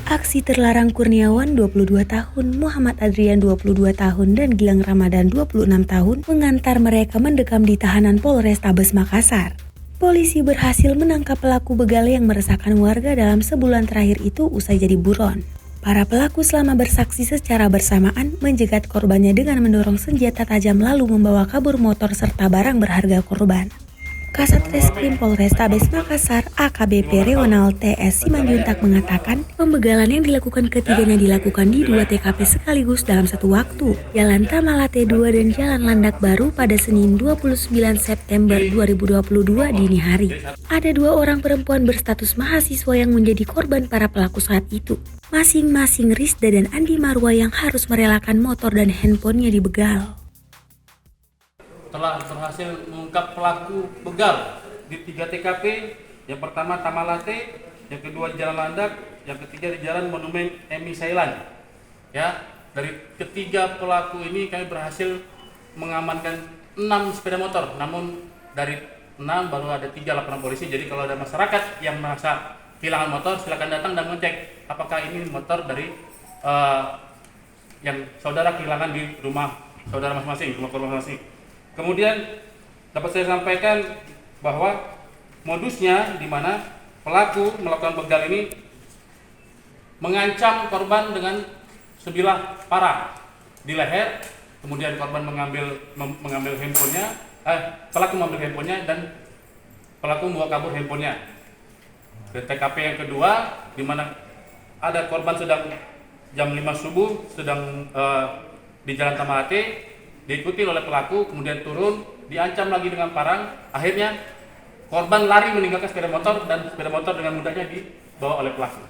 Aksi terlarang Kurniawan 22 tahun, Muhammad Adrian 22 tahun, dan Gilang Ramadan 26 tahun mengantar mereka mendekam di tahanan Polrestabes Makassar. Polisi berhasil menangkap pelaku begal yang meresahkan warga dalam sebulan terakhir itu usai jadi buron. Para pelaku selama bersaksi secara bersamaan menjegat korbannya dengan mendorong senjata tajam lalu membawa kabur motor serta barang berharga korban. Kasat Reskrim Polrestabes Makassar AKBP Reonal TS Simanjuntak mengatakan pembegalan yang dilakukan ketiganya dilakukan di 2 TKP sekaligus dalam satu waktu, Jalan Tamalate 2 dan Jalan Landak Baru pada Senin 29 September 2022 dini hari. Ada 2 orang perempuan berstatus mahasiswa yang menjadi korban para pelaku saat itu. Masing-masing Rizda dan Andi Marwa yang harus merelakan motor dan handphonenya dibegal. Telah berhasil mengungkap pelaku begal di 3 TKP. Yang pertama Tamalate, yang kedua di Jalan Landak, yang ketiga di Jalan Monumen Emi Sailan. Ya, dari ketiga pelaku ini kami berhasil mengamankan 6 sepeda motor. Namun dari 6 baru ada 3 laporan polisi. Jadi kalau ada masyarakat yang merasa kehilangan motor, silakan datang dan mengecek apakah ini motor dari yang saudara kehilangan di rumah saudara masing-masing, rumah korban masing-masing. Kemudian dapat saya sampaikan bahwa modusnya di mana pelaku melakukan begal ini mengancam korban dengan sebilah parang di leher, kemudian korban mengambil handphonenya, pelaku mengambil handphonenya dan pelaku membawa kabur handphonenya. Ke TKP yang kedua di mana ada korban sedang jam 5 subuh sedang di Jalan Tamalate, diikuti oleh pelaku, kemudian turun, diancam lagi dengan parang. Akhirnya korban lari meninggalkan sepeda motor dan sepeda motor dengan mudahnya dibawa oleh pelaku.